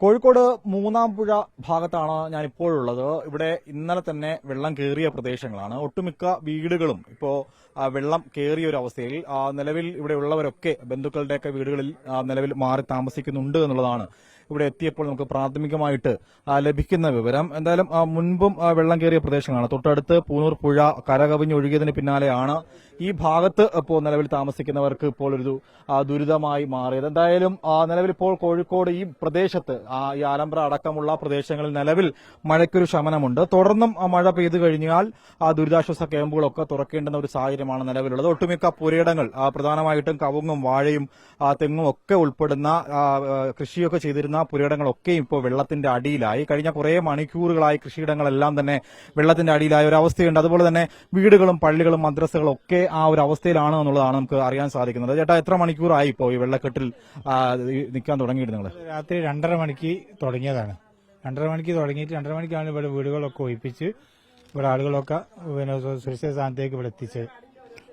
കോഴിക്കോട് മൂന്നാംപുഴ ഭാഗത്താണ് ഞാനിപ്പോഴുള്ളത്. ഇവിടെ ഇന്നലെ തന്നെ വെള്ളം കയറിയ പ്രദേശങ്ങളാണ്. ഒട്ടുമിക്ക വീടുകളും ഇപ്പോൾ വെള്ളം കയറിയ ഒരു അവസ്ഥയിൽ നിലവിൽ ഇവിടെ ഉള്ളവരൊക്കെ ബന്ധുക്കളുടെയൊക്കെ വീടുകളിൽ നിലവിൽ മാറി താമസിക്കുന്നുണ്ട് എന്നുള്ളതാണ് ഇവിടെ എത്തിയപ്പോൾ നമുക്ക് പ്രാഥമികമായിട്ട് ലഭിക്കുന്ന വിവരം. എന്തായാലും മുൻപും വെള്ളം കയറിയ പ്രദേശങ്ങളാണ്. തൊട്ടടുത്ത് പൂനൂർ പുഴ കരകവിഞ്ഞൊഴുകിയതിന് പിന്നാലെയാണ് ഈ ഭാഗത്ത് ഇപ്പോൾ നിലവിൽ താമസിക്കുന്നവർക്ക് ഇപ്പോൾ ഒരു ദുരിതമായി മാറിയത്. എന്തായാലും നിലവിൽ ഇപ്പോൾ കോഴിക്കോട് ഈ പ്രദേശത്ത് ഈ ആലമ്പ്ര അടക്കമുള്ള പ്രദേശങ്ങളിൽ നിലവിൽ മഴയ്ക്കൊരു ശമനമുണ്ട്. തുടർന്നും മഴ പെയ്തു കഴിഞ്ഞാൽ ദുരിതാശ്വാസ ക്യാമ്പുകളൊക്കെ തുറക്കേണ്ടുന്ന ഒരു സാഹചര്യമാണ് നിലവിലുള്ളത്. ഒട്ടുമിക്ക പുരയിടങ്ങൾ പ്രധാനമായിട്ടും കവുങ്ങും വാഴയും തെങ്ങും ഒക്കെ ഉൾപ്പെടുന്ന കൃഷിയൊക്കെ ചെയ്തിരുന്ന പുരയിടങ്ങളൊക്കെയും ഇപ്പോൾ വെള്ളത്തിന്റെ അടിയിലായി. കഴിഞ്ഞ കുറേ മണിക്കൂറുകളായി കൃഷിയിടങ്ങളെല്ലാം തന്നെ വെള്ളത്തിന്റെ അടിയിലായ ഒരു അവസ്ഥയുണ്ട്. അതുപോലെ തന്നെ വീടുകളും പള്ളികളും മദ്രസകളും ഒക്കെ ആ ഒരു അവസ്ഥയിലാണ് എന്നുള്ളതാണ് നമുക്ക് അറിയാൻ സാധിക്കുന്നത്. ചേട്ടാ, എത്ര മണിക്കൂറായി ഇപ്പോൾ ഈ വെള്ളക്കെട്ടിൽ നിൽക്കാൻ തുടങ്ങിയിട്ട് നിങ്ങൾ? രാത്രി 2:30 മണിക്ക് തുടങ്ങിയതാണ്. 2:30 മണിക്ക് തുടങ്ങിയിട്ട് 2:30 മണിക്കാണ് ഇവിടെ വീടുകളൊക്കെ ഒഴിപ്പിച്ച് ഇവിടെ ആളുകളൊക്കെ സുരക്ഷിത സ്ഥാനത്തേക്ക് ഇവിടെ എത്തിച്ചത്.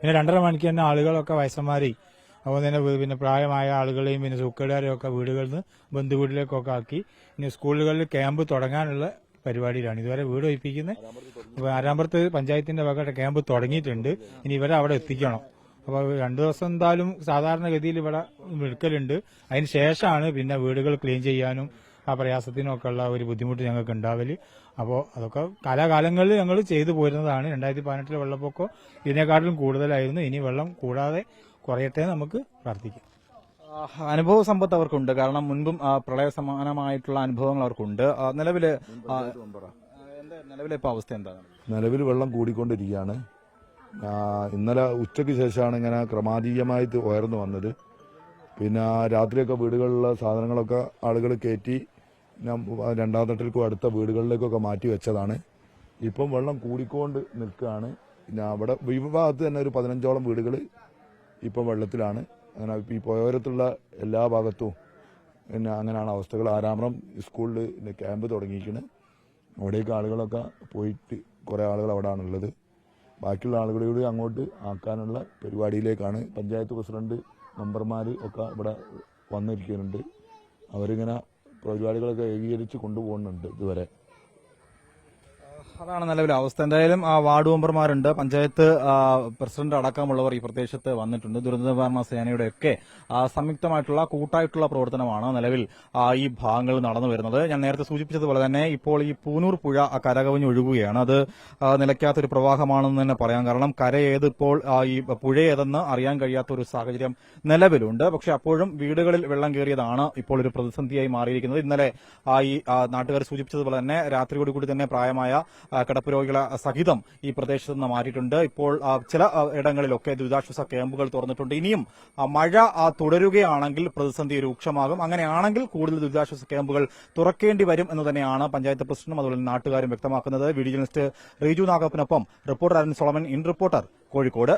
പിന്നെ 2:30 മണിക്ക് തന്നെ ആളുകളൊക്കെ വയസ്സന്മാരെയും അതുപോലെ തന്നെ പിന്നെ പ്രായമായ ആളുകളെയും പിന്നെ സൂക്കേടുകാരെയും ഒക്കെ വീടുകളിൽ നിന്ന് ബന്ധുവീട്ടിലേക്കൊക്കെ ആക്കി ഇനി സ്കൂളുകളിൽ ക്യാമ്പ് തുടങ്ങാനുള്ള പരിപാടിയിലാണ്. ഇതുവരെ വീട് ഒഴിപ്പിക്കുന്നത് ആരാമ്പുറത്ത് പഞ്ചായത്തിന്റെ വക ക്യാമ്പ് തുടങ്ങിയിട്ടുണ്ട്. ഇനി ഇവരെ അവിടെ എത്തിക്കണം. അപ്പോൾ 2 ദിവസം എന്തായാലും സാധാരണഗതിയിൽ ഇവിടെ എടുക്കലുണ്ട്. അതിന് ശേഷമാണ് പിന്നെ വീടുകൾ ക്ലീൻ ചെയ്യാനും ആ പ്രയാസത്തിനും ഒക്കെ ഉള്ള ഒരു ബുദ്ധിമുട്ട് ഞങ്ങൾക്ക് ഉണ്ടാവല്. അപ്പോൾ അതൊക്കെ കാലാകാലങ്ങളിൽ ഞങ്ങൾ ചെയ്തു പോരുന്നതാണ്. 2018 വെള്ളപ്പൊക്കം ഇതിനെക്കാട്ടിലും കൂടുതലായിരുന്നു. ഇനി വെള്ളം കൂടാതെ കുറയട്ടെ നമുക്ക് പ്രാർത്ഥിക്കാം. അനുഭവ സമ്പത്ത് അവർക്കുണ്ട്. കാരണം മുൻപും പ്രളയ സമാനമായിട്ടുള്ള അനുഭവങ്ങൾ അവർക്കുണ്ട്. നിലവിലെ ഇപ്പൊ അവസ്ഥ എന്താണ്? നിലവിൽ വെള്ളം കൂടിക്കൊണ്ടിരിക്കുകയാണ്. ഇന്നലെ ഉച്ചയ്ക്ക് ശേഷമാണ് ഇങ്ങനെ ക്രമാതീതമായിട്ട് ഉയർന്നു വന്നത്. പിന്നെ രാത്രിയൊക്കെ വീടുകളിലുള്ള സാധനങ്ങളൊക്കെ ആളുകൾ കയറ്റി രണ്ടാം തട്ടിൽക്കും അടുത്ത വീടുകളിലേക്കൊക്കെ മാറ്റി വെച്ചതാണ്. ഇപ്പം വെള്ളം കൂടിക്കൊണ്ട് നിൽക്കുകയാണ്. പിന്നെ അവിടെ ഭാഗത്ത് തന്നെ ഒരു 15ഓളം വീടുകൾ ഇപ്പം വെള്ളത്തിലാണ്. അങ്ങനെ ഈ പുഴയോരത്തുള്ള എല്ലാ ഭാഗത്തും പിന്നെ അങ്ങനെയാണ് അവസ്ഥകൾ. ആരാമ്പ്രം സ്കൂളിൽ ക്യാമ്പ് തുടങ്ങിയിരിക്കുന്നത്. അവിടേക്ക് ആളുകളൊക്കെ പോയിട്ട് കുറേ ആളുകൾ അവിടെ ആണുള്ളത്. ബാക്കിയുള്ള ആളുകളോട് അങ്ങോട്ട് ആക്കാനുള്ള പരിപാടിയിലേക്കാണ്. പഞ്ചായത്ത് പ്രസിഡന്റ് മെമ്പർമാർ ഒക്കെ ഇവിടെ വന്നിരിക്കുന്നുണ്ട്. അവരിങ്ങനെ പരിപാടികളൊക്കെ ഏകീകരിച്ച് കൊണ്ടുപോകുന്നുണ്ട് ഇതുവരെ. അതാണ് നിലവിലെ അവസ്ഥ. എന്തായാലും വാർഡ് മെമ്പർമാരുണ്ട്, പഞ്ചായത്ത് പ്രസിഡന്റ് അടക്കമുള്ളവർ ഈ പ്രദേശത്ത് വന്നിട്ടുണ്ട്. ദുരന്ത നിവാരണ സേനയുടെയൊക്കെ സംയുക്തമായിട്ടുള്ള കൂട്ടായിട്ടുള്ള പ്രവർത്തനമാണ് നിലവിൽ ഈ ഭാഗങ്ങളിൽ നടന്നു വരുന്നത്. ഞാൻ നേരത്തെ സൂചിപ്പിച്ചതുപോലെ തന്നെ ഇപ്പോൾ ഈ പൂനൂർ പുഴ കരകവിഞ്ഞൊഴുകുകയാണ്. അത് നിലയ്ക്കാത്തൊരു പ്രവാഹമാണെന്ന് തന്നെ പറയാം. കാരണം കരയേത് ഇപ്പോൾ ഈ പുഴ ഏതെന്ന് അറിയാൻ കഴിയാത്ത ഒരു സാഹചര്യം നിലവിലുണ്ട്. പക്ഷെ അപ്പോഴും വീടുകളിൽ വെള്ളം കയറിയതാണ് ഇപ്പോൾ ഒരു പ്രതിസന്ധിയായി മാറിയിരിക്കുന്നത്. ഇന്നലെ ഈ നാട്ടുകാർ സൂചിപ്പിച്ചതുപോലെ തന്നെ രാത്രിയോടുകൂടി തന്നെ പ്രായമായ കിടപ്പ് രോഗികളെ സഹിതം ഈ പ്രദേശത്ത് നിന്ന് മാറ്റിയിട്ടുണ്ട്. ഇപ്പോൾ ചില ഇടങ്ങളിലൊക്കെ ദുരിതാശ്വാസ ക്യാമ്പുകൾ തുറന്നിട്ടുണ്ട്. ഇനിയും മഴ തുടരുകയാണെങ്കിൽ പ്രതിസന്ധി രൂക്ഷമാകും. അങ്ങനെയാണെങ്കിൽ കൂടുതൽ ദുരിതാശ്വാസ ക്യാമ്പുകൾ തുറക്കേണ്ടി വരും എന്ന് തന്നെയാണ് പഞ്ചായത്ത് പ്രസിഡന്റും അതുപോലെ നാട്ടുകാരും വ്യക്തമാക്കുന്നത്. വീഡിയോ ജേർണലിസ്റ്റ് റീജു നാഗപ്പനൊപ്പം reporter Arun Solomon, in reporter, Kozhikode.